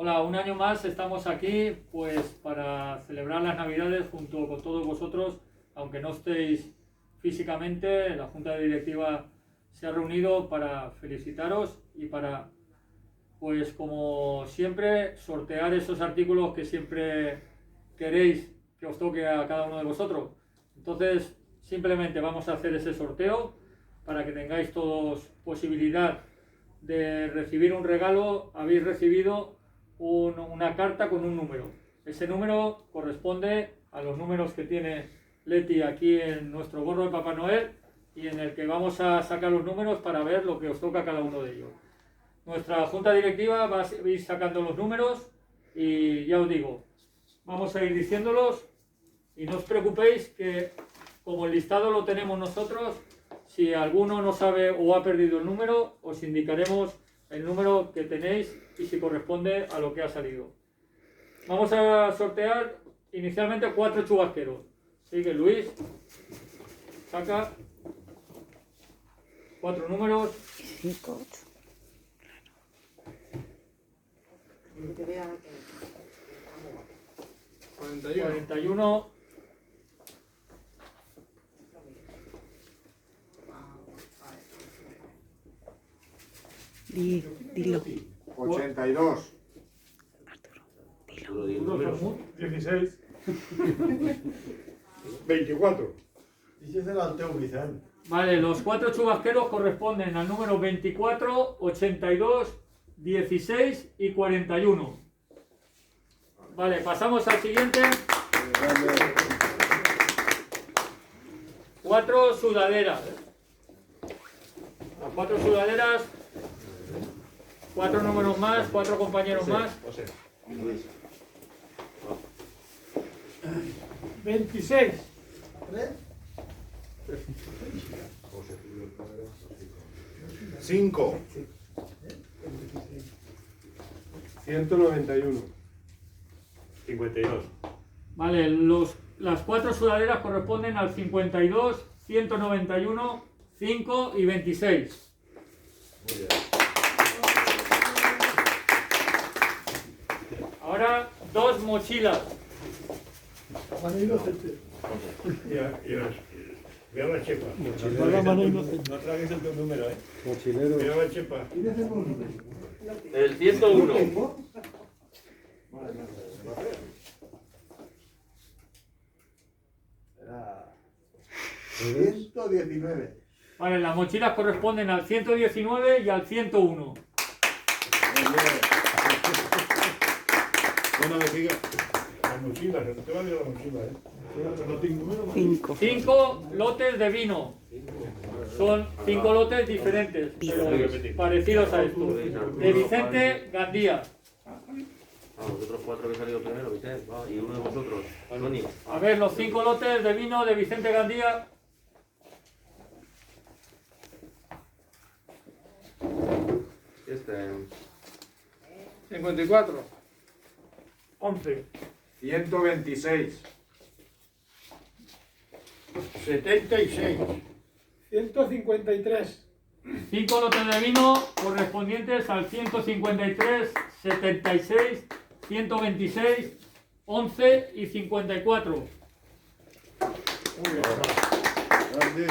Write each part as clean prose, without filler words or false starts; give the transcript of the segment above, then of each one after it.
Hola, un año más estamos aquí pues para celebrar las Navidades junto con todos vosotros, aunque no estéis físicamente. La Junta Directiva se ha reunido para felicitaros y para, pues como siempre, sortear esos artículos que siempre queréis que os toque a cada uno de vosotros. Entonces, simplemente vamos a hacer ese sorteo para que tengáis todos posibilidad de recibir un regalo. Habéis recibido una carta con un número. Ese número corresponde a los números que tiene Leti aquí en nuestro gorro de Papá Noel, y en el que vamos a sacar los números para ver lo que os toca a cada uno de ellos. Nuestra junta directiva va a ir sacando los números y ya os digo, vamos a ir diciéndolos, y no os preocupéis que como el listado lo tenemos nosotros, si alguno no sabe o ha perdido el número, os indicaremos el número que tenéis y si corresponde a lo que ha salido. Vamos a sortear inicialmente 4 chubasqueros. Así que Luis, saca 4 números. 5, 8. Que vea que 41. Dilo. 82. Arturo, dilo. 16. 24. Díselo al teu Vicent. Vale, los 4 chubasqueros corresponden al número 24, 82, 16 y 41. Vale, pasamos al siguiente. 4 sudaderas. Las 4 sudaderas, 4 números más, 4 compañeros más. 26. 5. 191. 52. Vale, las 4 sudaderas corresponden al 52, 191, 5 y 26. Muy bien. Ahora 2 mochilas. Mira la chepa. No tragues el tu número, Mira la chepa. El 101. Era 119. Vale, las mochilas corresponden al 119 y al 101. Buena vejiga. La mochila, que no te va a ir la mochila, No tengo número. 5. 5 lotes de vino. Son 5 lotes diferentes, pero parecidos a estos. De Vicente Gandía. Los otros 4 que han salido primero, Vicente, y uno de vosotros, Tony. A ver, los 5 lotes de vino de Vicente Gandía. Este. 54. 11. 126. 76. 153. 5 lotes de vino correspondientes al 153, 76, 126, 11 y 54. Muy bien. Grande.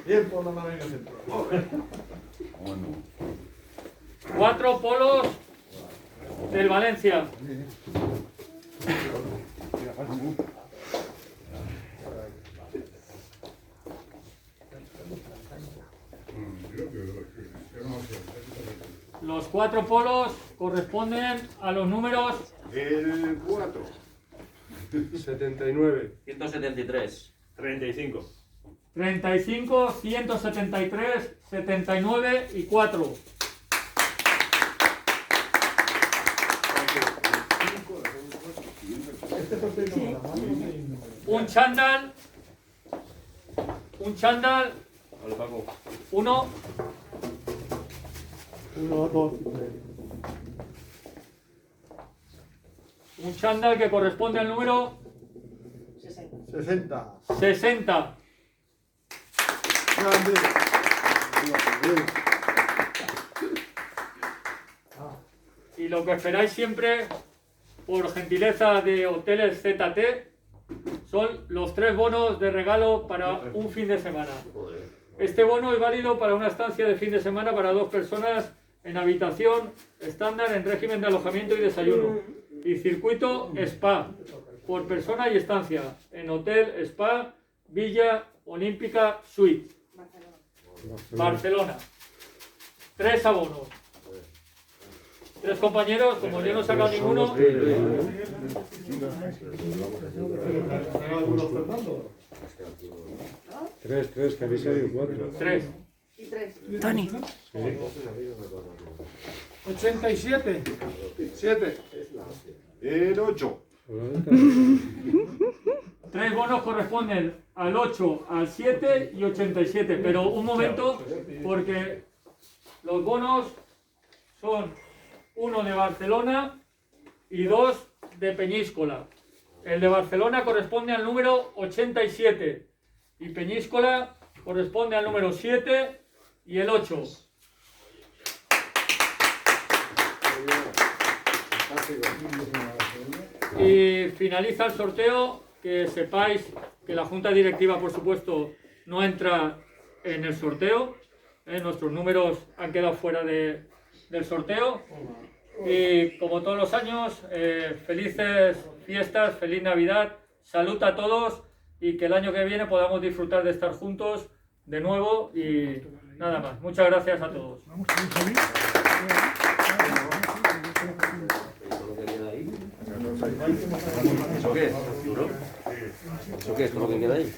Bien por la mano en el centro. 4 polos del Valencia. Los 4 polos corresponden a los números El 4. 79. 173. 35. 35, 173, 79 y 4. Un chándal. Un chándal. Vale, Paco. 1. 1, 2, Un chándal que corresponde al número 60. 60. Grande. Y lo que esperáis siempre, por gentileza de Hoteles ZT, son los 3 bonos de regalo para un fin de semana. Joder. Este bono es válido para una estancia de fin de semana para 2 personas en habitación estándar en régimen de alojamiento y desayuno. Y circuito spa, por persona y estancia, en Hotel Spa Villa Olímpica Suite, Barcelona. 3 abonos. 3 compañeros, como yo no he sacado ninguno. Tres, que habéis salido 4. 3. Y 3. Tony. 87. 7. El 8. 3 bonos corresponden al 8, al 7 y 87. Pero un momento, porque los bonos son 1 de Barcelona y 2 de Peñíscola. El de Barcelona corresponde al número 87 y Peñíscola corresponde al número 7 y el 8. Y finaliza el sorteo. Que sepáis que la Junta Directiva, por supuesto, no entra en el sorteo. Nuestros números han quedado fuera del sorteo. Y como todos los años, felices fiestas, feliz Navidad, salud a todos y que el año que viene podamos disfrutar de estar juntos de nuevo y nada más. Muchas gracias a todos. ¿Eso qué es? ¿Duro? ¿Eso qué es? ¿Todo lo que queda ahí?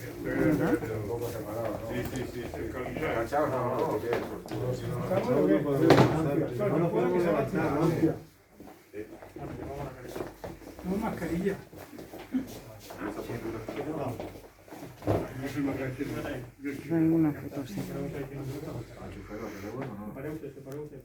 Agachaos, no, ¿qué? No mascarilla. Hay una foto, sí. Se paró usted.